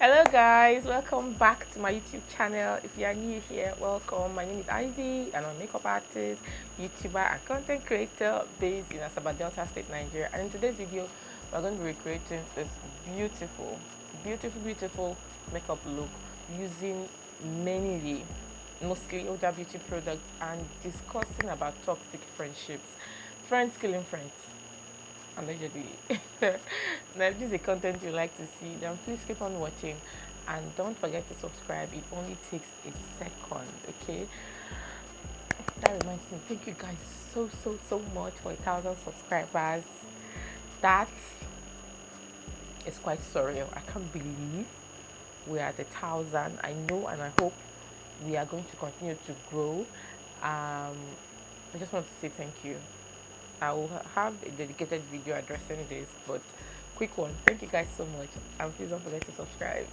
Hello guys, welcome back to my YouTube channel. If you are new here, welcome. My name is Ivy and I'm a makeup artist, YouTuber and content creator based in Asaba Delta State, Nigeria. And in today's video, we're going to be recreating this beautiful makeup look using mainly mostly Oja Beauty products and discussing about toxic friendships, friends killing friends allegedly. Now, if this is a content you like to see, then please keep on watching and don't forget to subscribe. It only takes a second, okay? That reminds me, thank you guys so much for 1,000 subscribers. That is quite surreal. I can't believe we're at 1,000. I know and I hope we are going to continue to grow. I just want to say thank you. I will have a dedicated video addressing this, but quick one. Thank you guys so much, and please don't forget to subscribe.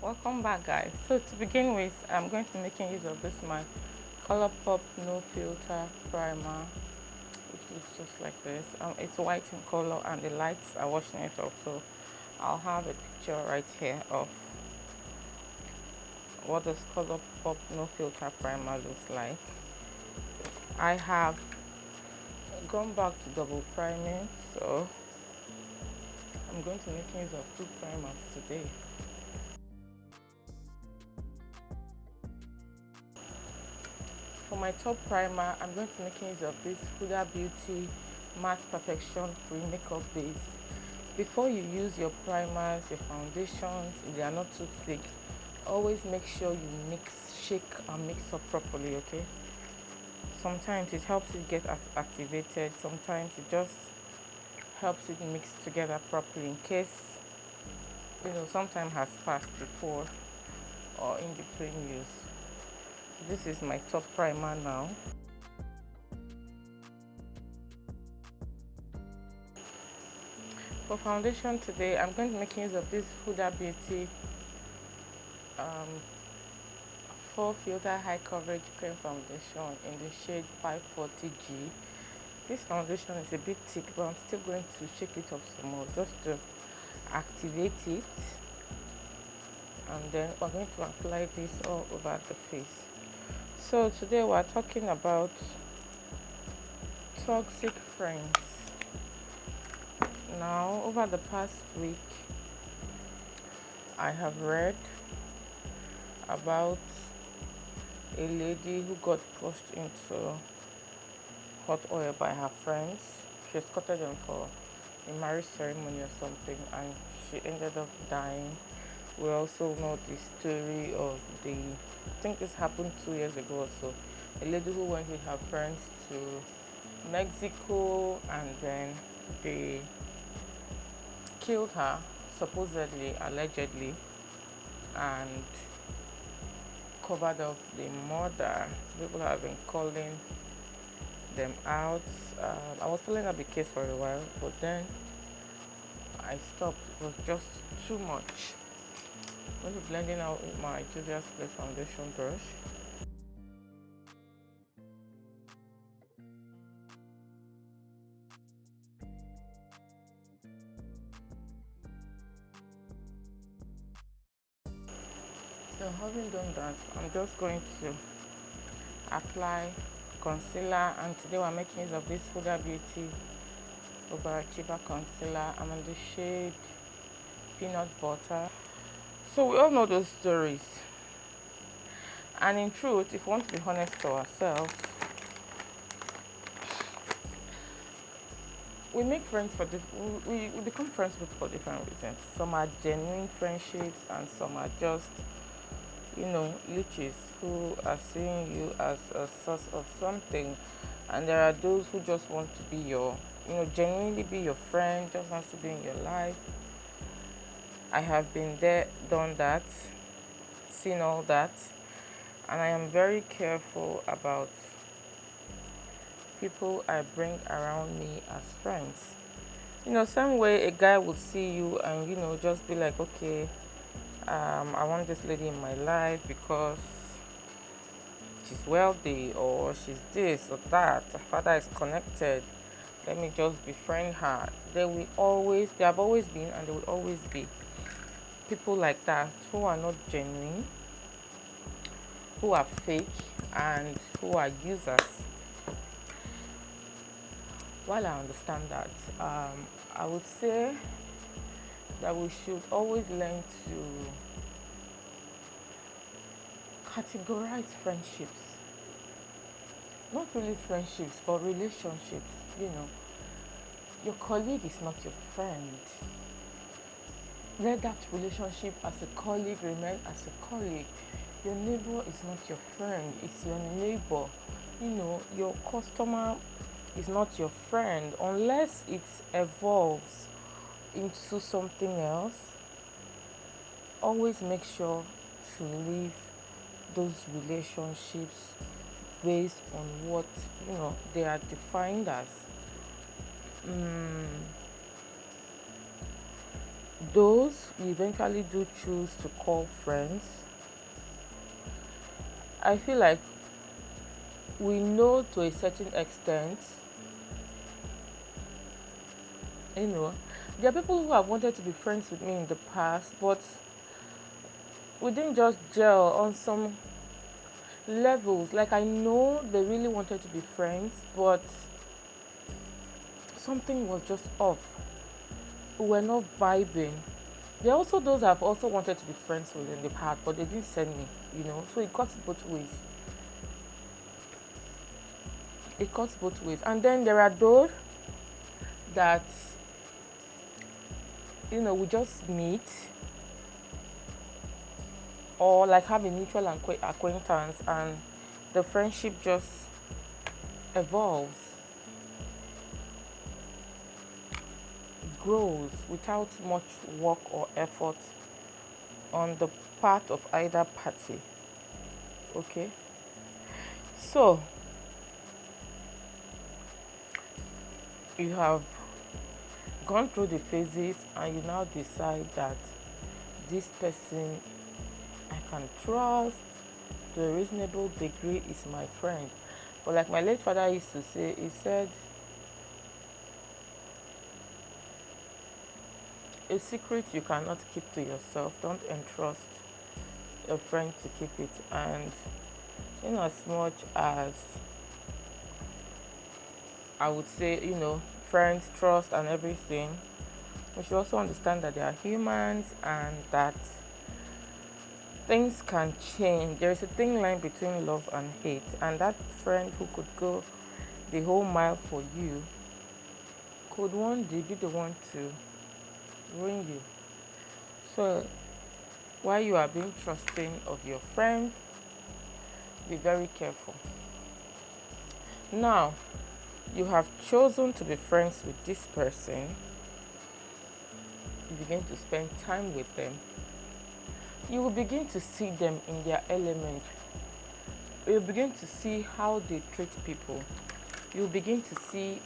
Welcome back, guys. So to begin with, I'm going to be making use of this my ColourPop No Filter Primer, which looks just like this. It's white in color, and the lights are washing it off. So I'll have a picture right here of what this ColourPop No Filter Primer looks like. I have gone back to double priming, so I'm going to make use of two primers today. For my top primer, I'm going to make use of this Huda Beauty Matte Perfection Free Makeup Base. Before you use your primers, your foundations, if they are not too thick, always make sure you shake and mix up properly, okay? Sometimes it helps it get activated, sometimes it just helps it mix together properly in case some time has passed before or in between use. This is my top primer now. For foundation today, I'm going to make use of this Huda Beauty 4 Filter High Coverage Cream Foundation in the shade 540G. This foundation is a bit thick, but I'm still going to shake it up some more just to activate it. And then we're going to apply this all over the face. So today we're talking about toxic friends. Now, over the past week, I have read about a lady who got pushed into hot oil by her friends. She escorted them for a marriage ceremony or something, and she ended up dying. We also know the story of I think this happened 2 years ago or so, a lady who went with her friends to Mexico and then they killed her, supposedly, allegedly, and covered up the murder. So people have been calling them out. I was following up the case for a while, but then I stopped. It was just too much. I'm going to be blending out with my Juvia's Place foundation brush. So having done that, I'm just going to apply concealer, and today we're making use of this Huda Beauty Overachiever Concealer. I'm in the shade Peanut Butter. So we all know those stories, and in truth, if we want to be honest to ourselves, we make friends we become friends with for different reasons. Some are genuine friendships, and some are just leeches who are seeing you as a source of something, and there are those who just want to be genuinely be your friend, just wants to be in your life. I have been there, done that, seen all that, and I am very careful about people I bring around me as friends. Same way a guy would see you and just be like, okay, I want this lady in my life because she's wealthy or she's this or that, her father is connected, let me just befriend her. They have always been and they will always be people like that who are not genuine, who are fake, and who are users. While I understand that, I would say that we should always learn to categorize friendships. Not really friendships, but relationships. You know, your colleague is not your friend. Let that relationship as a colleague remain as a colleague. Your neighbor is not your friend, it's your neighbor. You know, your customer is not your friend unless it evolves into something else. Always make sure to leave those relationships based on what they are defined as. Those you eventually do choose to call friends, I feel like we know to a certain extent, you know, there are people who have wanted to be friends with me in the past, but we didn't just gel on some levels. Like, I know they really wanted to be friends, but something was just off. We were not vibing. There are also those I've also wanted to be friends with in the past, but they didn't send me, so it cuts both ways. It cuts both ways. And then there are those that, we just meet or like have a mutual acquaintance and the friendship just evolves, grows without much work or effort on the part of either party. Okay? So, you have gone through the phases and you now decide that this person I can trust to a reasonable degree is my friend. But like my late father used to say, he said, a secret you cannot keep to yourself, don't entrust a friend to keep it. And in as much as I would say, friends, trust and everything, we should also understand that they are humans and that things can change. There is a thin line between love and hate, and that friend who could go the whole mile for you could one day be the one to ruin you. So while you are being trusting of your friend, be very careful. Now, you have chosen to be friends with this person. You begin to spend time with them. You will begin to see them in their element. You'll begin to see how they treat people. You'll begin to see,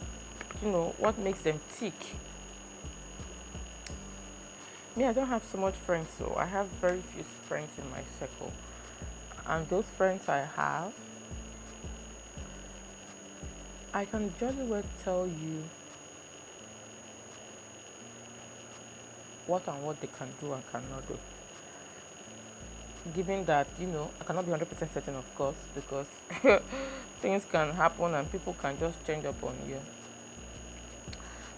what makes them tick. Me, I don't have so much friends, so I have very few friends in my circle. And those friends I have, I can jolly well tell you what they can do and cannot do. Given that, I cannot be 100% certain, of course, because things can happen and people can just change up on you.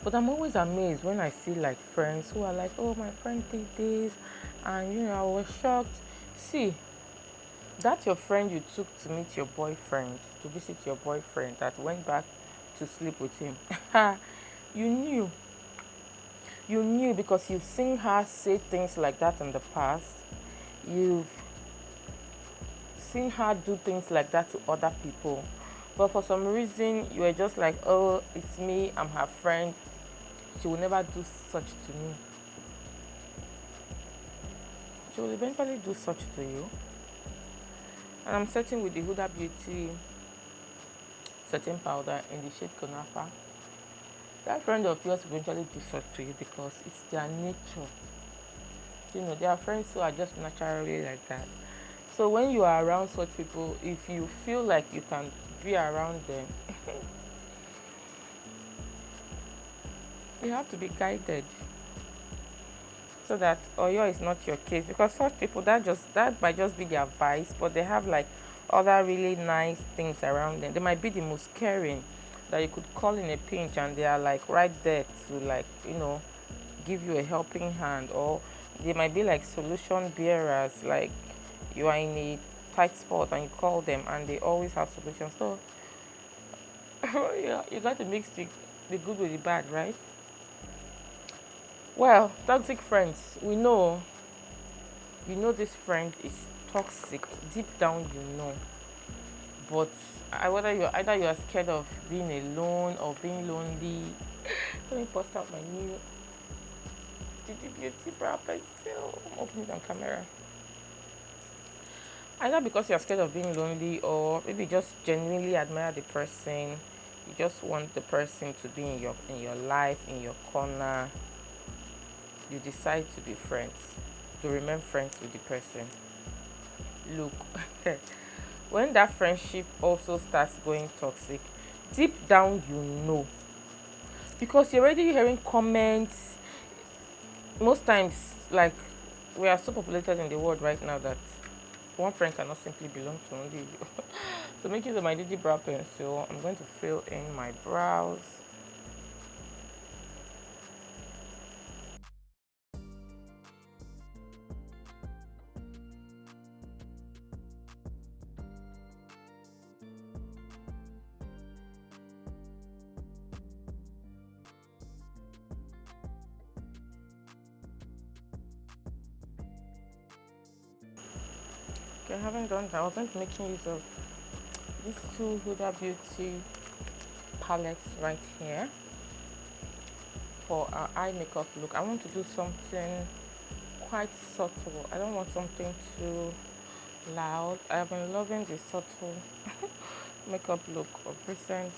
But I'm always amazed when I see like friends who are like, oh, my friend did this, and I was shocked. See, that's your friend you took to meet your boyfriend, to visit your boyfriend that went back to sleep with him. You knew because you've seen her say things like that in the past. You've seen her do things like that to other people. But for some reason, you were just like, oh, it's me, I'm her friend. She will never do such to me. She will eventually do such to you. And I'm certain with the Huda Beauty setting powder in the shade Kunafa, that friend of yours will eventually do such to you because it's their nature. There are friends who are just naturally like that. So when you are around such people, if you feel like you can be around them, you have to be guided so that Oyo is not your case. Because such people, that might just be their vice, but they have like other really nice things around them. They might be the most caring that you could call in a pinch, and they are like right there to like give you a helping hand. Or they might be like solution bearers, like you are in a tight spot and you call them and they always have solutions. So yeah, you got to mix the good with the bad, right? Well, toxic friends, we know, this friend is toxic. Deep down, but either you are scared of being alone or being lonely. Let me post out my new beauty bra pencil. I'm opening it on camera. Either because you're scared of being lonely, or maybe just genuinely admire the person. You just want the person to be in your life, in your corner. You decide to be friends, to remain friends with the person. Look, when that friendship also starts going toxic, deep down because you're already hearing comments. Most times, like, we are so populated in the world right now that one friend cannot simply belong to only you. So make use of my DD brow pencil. I'm going to fill in my brows. Okay, I haven't done that. I wasn't making use of these two Huda Beauty palettes right here for our eye makeup look. I want to do something quite subtle. I don't want something too loud. I've been loving the subtle makeup look of recent.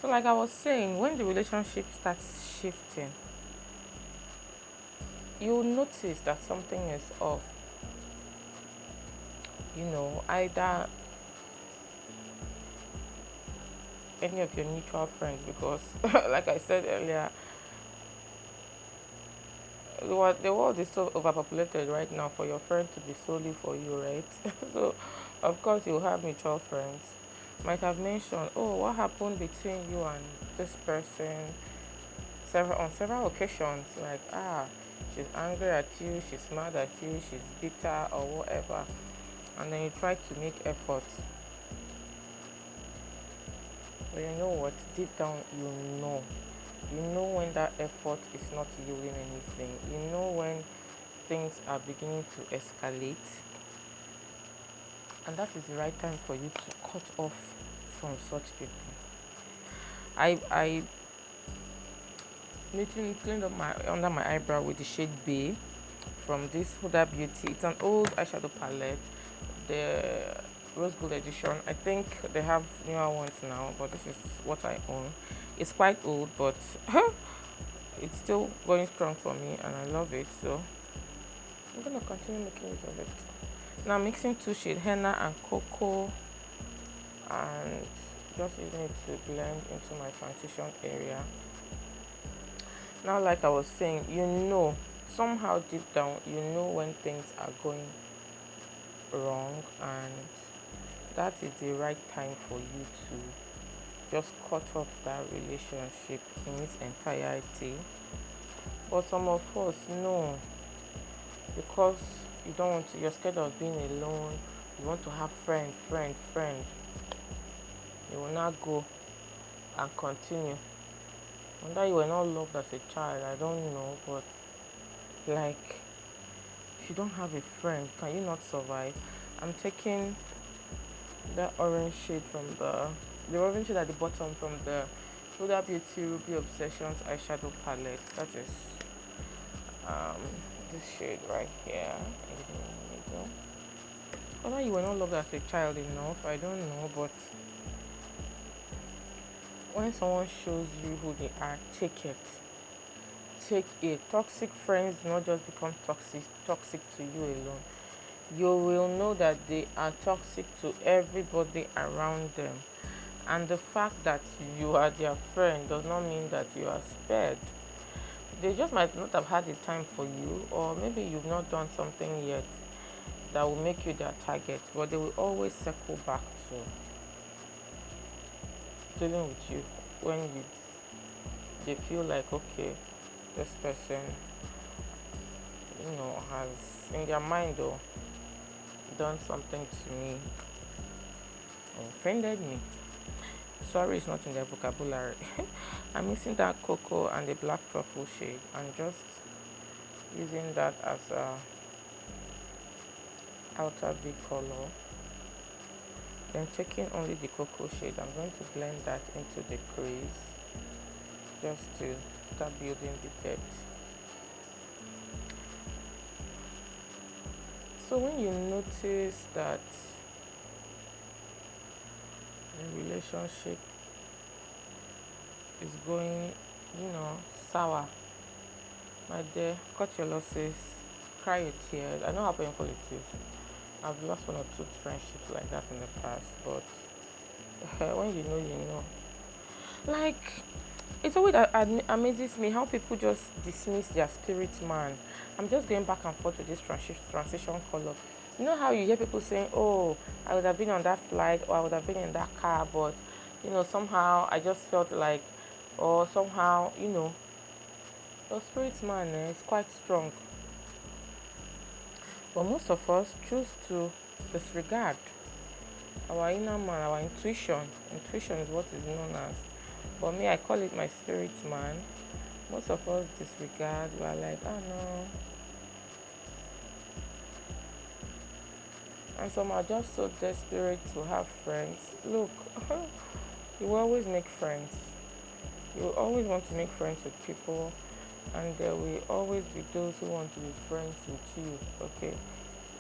So like I was saying, when the relationship starts shifting, you'll notice that something is off. Either any of your mutual friends, because like I said earlier, the world is so overpopulated right now for your friend to be solely for you, right? So of course you have mutual friends. Might have mentioned, oh, what happened between you and this person on several occasions, like, she's angry at you, she's mad at you, she's bitter or whatever, and then you try to make efforts. But you know what? Deep down, you know when that effort is not yielding anything. You know when things are beginning to escalate, and that is the right time for you to cut off from such people. I literally cleaned up my under my eyebrow with the shade Bay from this Huda Beauty. It's an old eyeshadow palette, the rose gold edition. I think they have newer ones now, but this is what I own. It's quite old, but it's still going strong for me, and I love it. So I'm gonna continue making use of it. Now I'm mixing two shades, henna and cocoa, and just using it to blend into my transition area. Now, like I was saying, somehow deep down, when things are going wrong, and that is the right time for you to just cut off that relationship in its entirety. But some of us, no, because you don't want to, you're scared of being alone, you want to have friend. You will not go and continue. Whether you were not loved as a child, I don't know, but like, if you don't have a friend, can you not survive? I'm taking that orange shade from the orange shade at the bottom from the Huda Beauty Ruby Obsessions eyeshadow palette. That is this shade right here. Whether you were not loved as a child enough, I don't know, but when someone shows you who they are, take it. Take it. Toxic friends do not just become toxic to you alone. you will know that they are toxic to everybody around them. And the fact that you are their friend does not mean that you are spared. They just might not have had the time for you, or maybe you've not done something yet that will make you their target, but they will always circle back to dealing with you when they feel like, okay, this person, has in their mind or done something to me or offended me. Sorry is not in their vocabulary. I'm missing that cocoa and the black truffle shade and just using that as a outer V color. Then taking only the cocoa shade, I'm going to blend that into the crease just to start building the depth. So when you notice that the relationship is going, sour, my dear, cut your losses, cry your tears. I know how painful it is. I've lost one or two friendships like that in the past, but when you know, you know. Like, it's always amazes me how people just dismiss their spirit man. I'm just going back and forth with this transition color. You know how you hear people saying, "Oh, I would have been on that flight, or I would have been in that car, but somehow I just felt like, or somehow, your spirit man is quite strong." But most of us choose to disregard our inner man, our intuition. Intuition is what is known as. For me, I call it my spirit man. Most of us disregard. We are like, oh no. And some are just so desperate to have friends. Look, you will always make friends. You will always want to make friends with people, and there will always be those who want to be friends with you. Okay,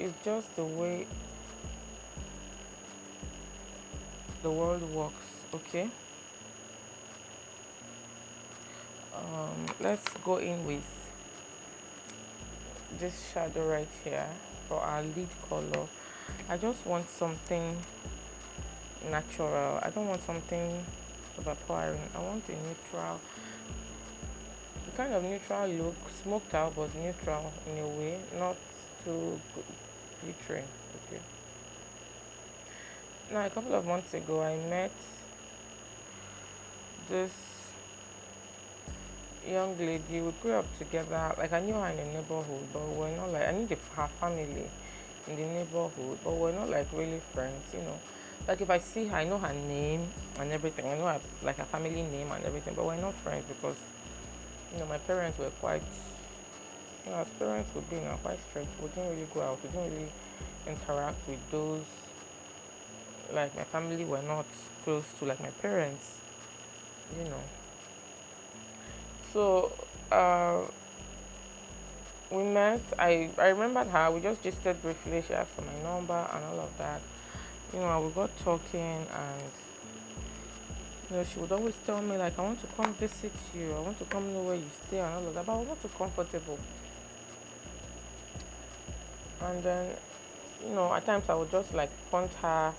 it's just the way the world works. Okay. Let's go in with this shadow right here for our lead color. I just want something natural. I don't want something overpowering. I want a neutral, the kind of neutral look, smoked out but neutral in a way, not too glittering. Okay. Now, a couple of months ago, I met this young lady. We grew up together. Like, I knew her in the neighborhood, but we're not like, I knew her family in the neighborhood, but we're not like really friends. Like, if I see her, I know her name and everything. I know her, like, her family name and everything, but we're not friends because my parents were quite, as parents would be now, quite strict. We didn't really go out. We didn't really interact with those. Like, my family were not close to like my parents. you know. So we met. I remembered her. We just gisted briefly. She asked for my number and all of that. We got talking, and she would always tell me like, I want to come visit you. I want to come know where you stay and all of that. But I was not too comfortable. And then, at times I would just like punt her.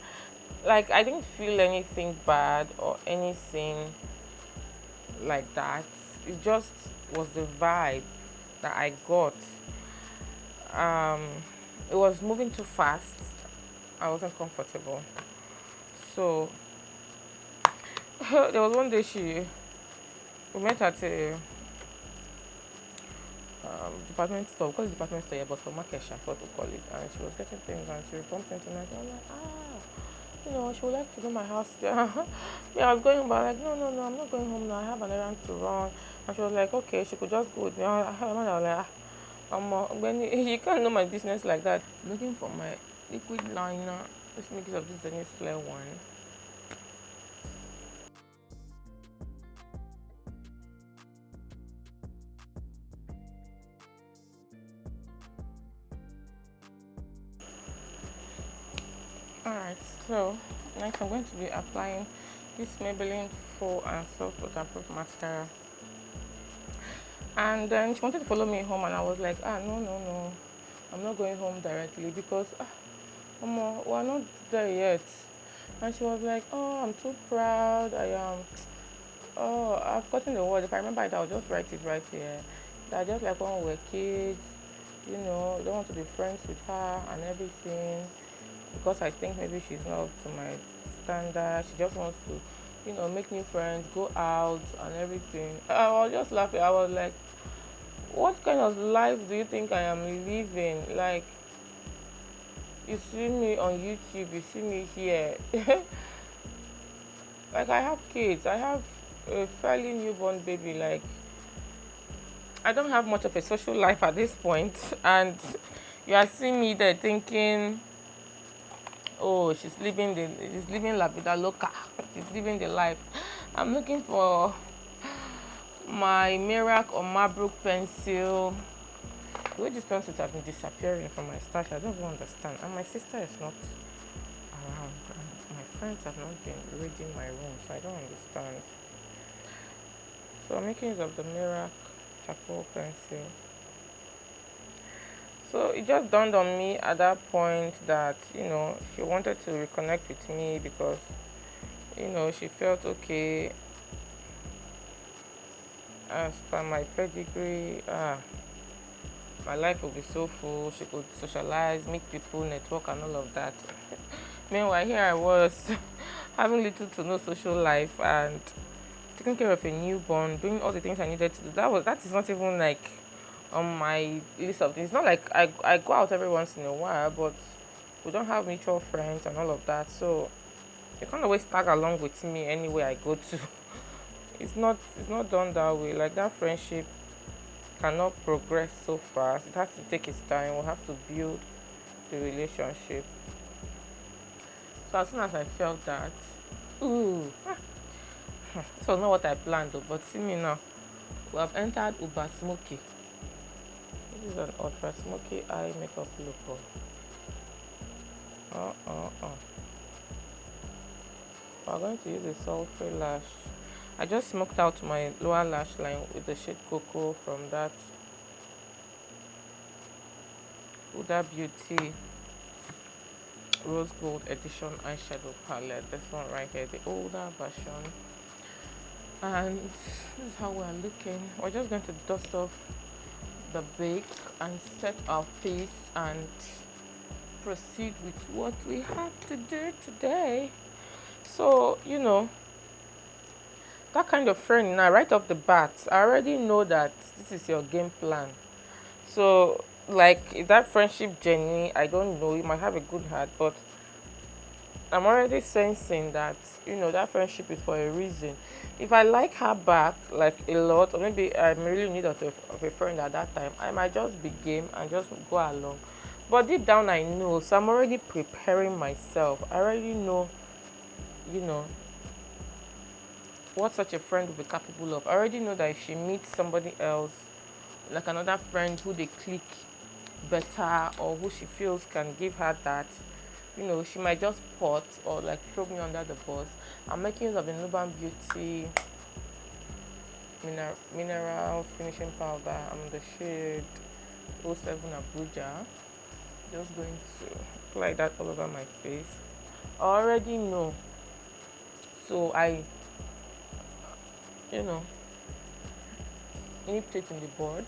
Like, I didn't feel anything bad or anything like that. It just was the vibe that I got. Um, it was moving too fast. I wasn't comfortable. So there was one day we met at a department store. We call it department store, yeah, but for market shop, what we call it. And she was getting things, and she bumped into me. And I was like, she would like to do my house there. Yeah, I was going home, but like, no, I'm not going home now. I have an errand to run. And she was like, okay, she could just go with me. I was like, when you can't know my business like that. Looking for my liquid liner. Let's make use of this Zenith Flare one. Alright, so next I'm going to be applying this Maybelline Full and Soft Waterproof Mascara. And then she wanted to follow me home, and I was like, no. I'm not going home directly because Mama, we're not there yet. And she was like, oh, I'm too proud. I am. Oh, I've gotten the word. If I remember it, I'll just write it right here. That just like when we were kids, don't want to be friends with her and everything because I think maybe she's not up to my standard. She just wants to, make new friends, go out and everything. I was just laughing. I was like, what kind of life do you think I am living? Like, you see me on YouTube, you see me here. Like, I have kids. I have a fairly newborn baby. Like, I don't have much of a social life at this point, and you are seeing me there thinking, oh, she's living la vida loca. She's living the life. I'm looking for my Mirac or Marbrook pencil. The way these pencils have been disappearing from my stash, I don't even understand. And my sister is not around, and my friends have not been raiding my room, so I don't understand. So I'm making use of the Mirac charcoal pencil. So it just dawned on me at that point that, she wanted to reconnect with me because, she felt okay as per my pedigree. My life would be so full. She could socialize, meet people, network, and all of that. Meanwhile, here I was having little to no social life and taking care of a newborn, doing all the things I needed to do. That is not even like on my list of things. It's not like I go out every once in a while, but we don't have mutual friends and all of that. So you can't always tag along with me anywhere I go to. It's not done that way. Like that friendship cannot progress so fast. It has to take its time. We'll have to build the relationship. So as soon as I felt that, ooh, this was not what I planned though, but see me now. We have entered Uber Smoky. This is an ultra smoky eye makeup look. We're going to use a sulfur lash. I just smoked out my lower lash line with the shade Cocoa from that Huda Beauty Rose Gold Edition eyeshadow palette. This one right here, the older version. And this is how we're looking. We're just going to dust off the bake and set our face and proceed with what we have to do today. So, that kind of friend now, right off the bat, I already know that this is your game plan. So, like, is that friendship genuine? I don't know. You might have a good heart, but I'm already sensing that, that friendship is for a reason. If I like her back, like a lot, or maybe I'm really in need of a friend at that time, I might just be game and just go along. But deep down, I know. So I'm already preparing myself. I already know, you know, what such a friend will be capable of. I already know that if she meets somebody else, like another friend who they click better or who she feels can give her that, she might just pot or like throw me under the bus. I'm making use of the Nuban Beauty mineral finishing powder. I'm the shade 07 Abuja. Just going to apply that all over my face. I already know. So I, nipped it in the bud.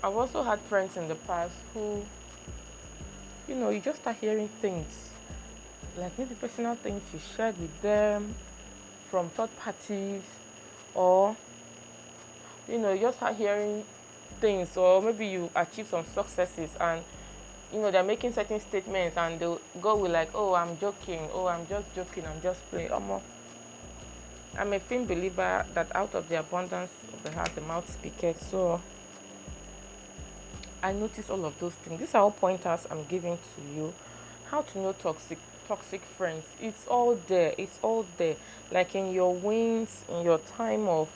I've also had friends in the past who, you just start hearing things, like maybe personal things you shared with them from third parties, or, you just start hearing things, or maybe you achieve some successes and, they're making certain statements and they'll go with like, oh, I'm joking, oh, I'm just joking, I'm just playing. I'm a firm believer that out of the abundance of the heart, the mouth speaketh. So I notice all of those things. These are all pointers I'm giving to you. How to know toxic friends. It's all there. It's all there. Like in your wins, in your time of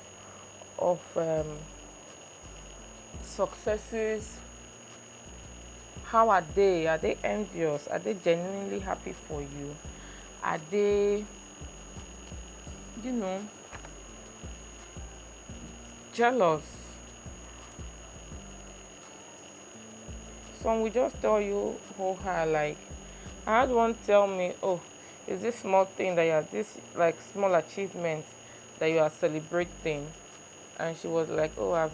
successes. How are they? Are they envious? Are they genuinely happy for you? Are they, jealous? Some will just tell you whole her like I had one tell me, oh, is this small thing that you are this like small achievement that you are celebrating? And she was like, oh, I've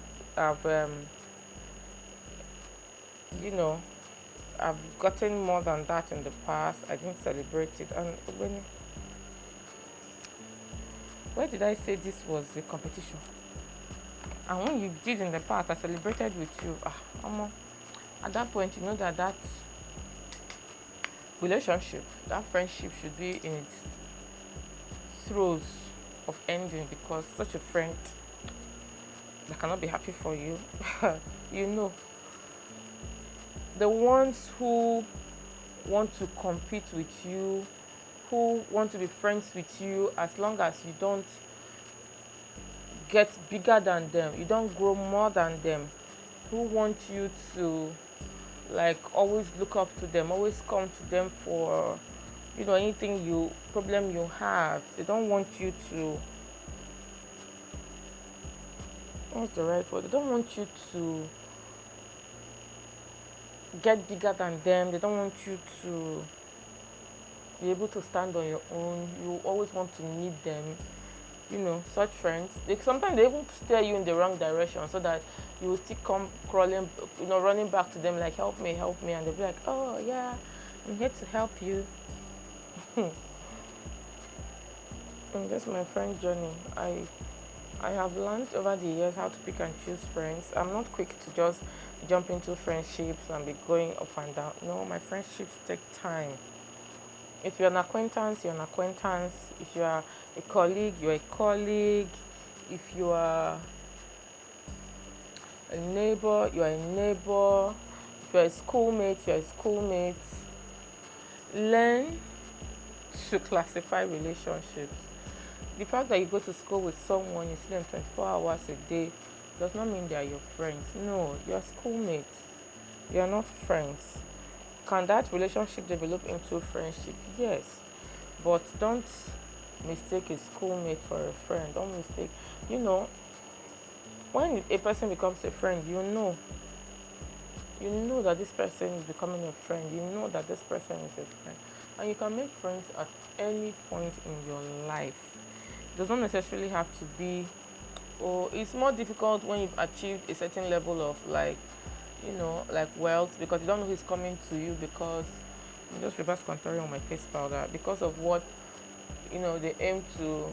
you know, I've gotten more than that in the past. I didn't celebrate it. And where did I say this was a competition? And when you did in the past, I celebrated with you. At that point, you know that relationship, that friendship should be in its throes of ending because such a friend that cannot be happy for you, you know, the ones who want to compete with you, who want to be friends with you as long as you don't get bigger than them, you don't grow more than them, who want you to like always look up to them, always come to them for anything you problem you have. They don't want you to what's the right word? They don't want you to get bigger than them. They don't want you to be able to stand on your own. You always want to need them. Such friends. Sometimes they even steer you in the wrong direction so that you will still come crawling, running back to them like help me, and they'll be like, oh yeah, I'm here to help you. And that's my friend journey. I have learned over the years how to pick and choose friends. I'm not quick to just jump into friendships and be going up and down. No, my friendships take time. If you're an acquaintance, you're an acquaintance. If you are a colleague, you're a colleague. If you are a neighbor, you're a neighbor. If you're a schoolmate, you're a schoolmate. Learn to classify relationships. The fact that you go to school with someone, you see them 24 hours a day, does not mean they are your friends. No, you're schoolmates. You're not friends. Can that relationship develop into friendship? Yes. But don't mistake a schoolmate for a friend. Don't mistake. When a person becomes a friend, you know that this person is becoming a friend. You know that this person is a friend. And you can make friends at any point in your life. It does not necessarily have to be, or it's more difficult when you've achieved a certain level of like wealth, because you don't know who's coming to you, because I'm just reverse contouring on my face powder, because of what they aim to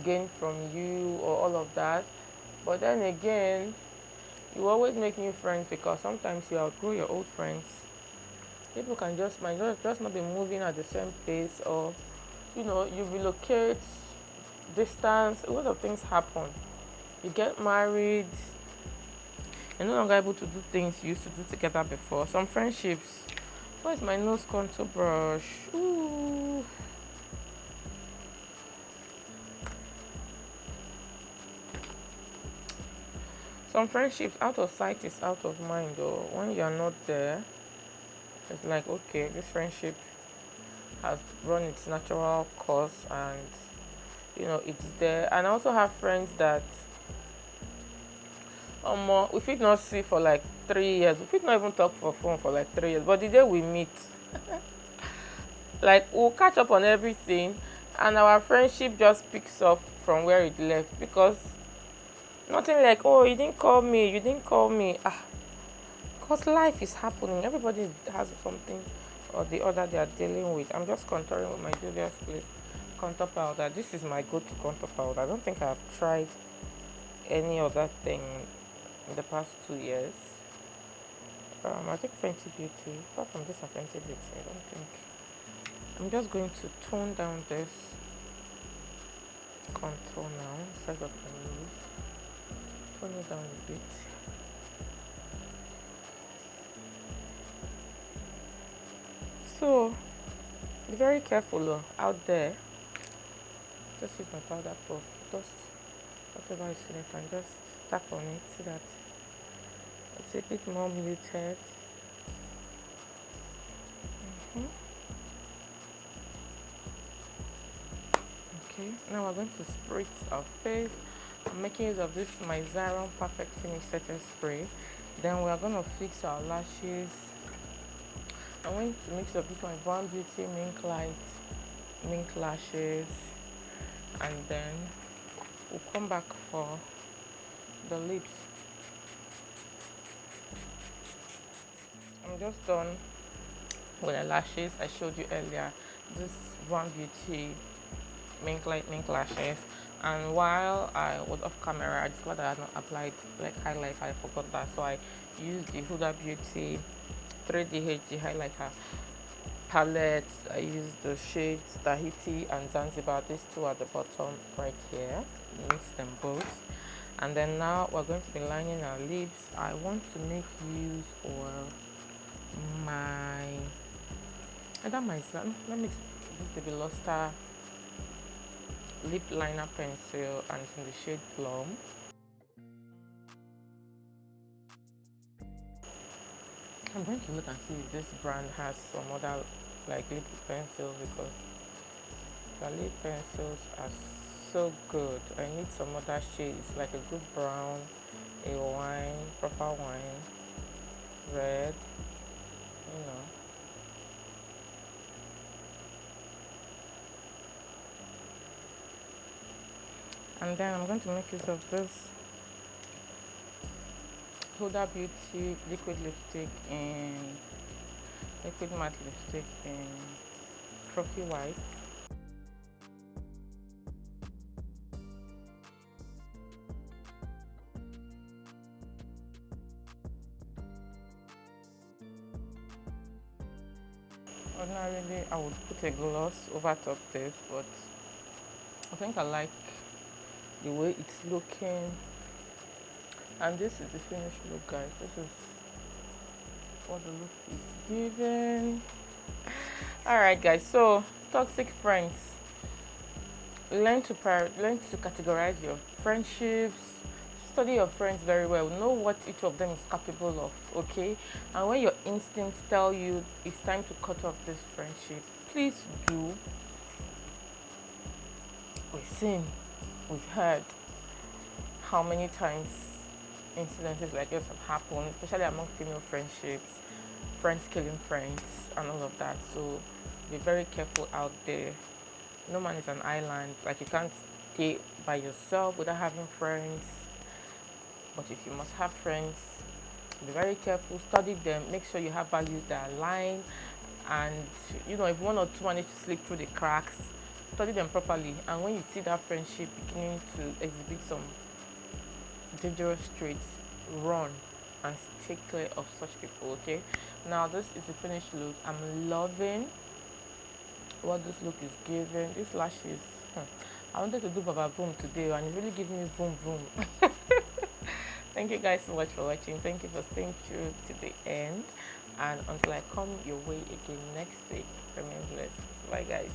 gain from you or all of that. But then again, you always make new friends because sometimes you outgrow your old friends. People can might just not be moving at the same pace, or you relocate, distance, a lot of things happen. You get married, you're no longer able to do things you used to do together before. Some friendships. Where's my nose contour brush? Ooh. Some friendships, out of sight is out of mind, though. When you're not there, it's like, okay, this friendship has run its natural course, and it's there. And I also have friends that we fit not see for like 3 years. We fit not even talk for phone for like 3 years. But the day we meet, like we'll catch up on everything, and our friendship just picks up from where it left, because nothing like, oh, you didn't call me. Because life is happening. Everybody has something or the other they are dealing with. I'm just contouring with my Julia's Place contour powder. This is my go-to contour powder. I don't think I've tried any other thing in the past 2 years. I think Fenty Beauty. Apart from this, Fenty Beauty, I don't think. I'm just going to tone down this contour now instead of my nose. Tone it down a bit. So be very careful out there. Just use my powder puff. Just whatever is in it, and just tap on it so that it's a bit more muted. Okay, now we're going to spritz our face. I'm making use of my Xyron Perfect Finish Setting Spray. Then we are going to fix our lashes I'm going to mix up with my Brown Beauty Mink Light Mink Lashes, and then we'll come back for the lips. I'm just done with the lashes I showed you earlier. This Brown Beauty Mink Light Mink Lashes. And while I was off camera, I discovered that I had not applied like highlight. I forgot that, so I used the Huda Beauty 3D HD highlighter palette. I used the shades Tahiti and Zanzibar. These two at the bottom right here. Mix them both. And then now we're going to be lining our lips. I want to make use of my either my let me use the Veloster lip liner pencil, and it's in the shade Plum. I'm going to look and see if this brand has some other like lip pencils, because the lip pencils are so good. I need some other shades, like a good brown, a wine, proper wine, red, you know. And then I'm going to make use of this Huda Beauty liquid matte lipstick in Trophy White. Ordinarily, I would put a gloss over top this, but I think I like the way it's looking. And this is the finished look, guys. This is what the look is giving. Alright, guys, so toxic friends. Learn to categorize your friendships. Study your friends very well. Know what each of them is capable of, okay? And when your instincts tell you it's time to cut off this friendship, please do. We've seen, we've heard how many times incidences like this have happened, especially among female friendships, friends killing friends, and all of that. So be very careful out there. No man is an island. Like, you can't stay by yourself without having friends. But if you must have friends, be very careful. Study them. Make sure you have values that align. And you know, if one or two manage to slip through the cracks, study them properly. And when you see that friendship beginning to exhibit some dangerous traits, run and stay clear of such people. Okay, now this is the finished look. I'm loving what this look is giving. These lashes, I wanted to do baba boom today, and it's really giving me boom boom. Thank you guys so much for watching. Thank you for staying through to the end, and until I come your way again next week, remain blessed. Bye guys.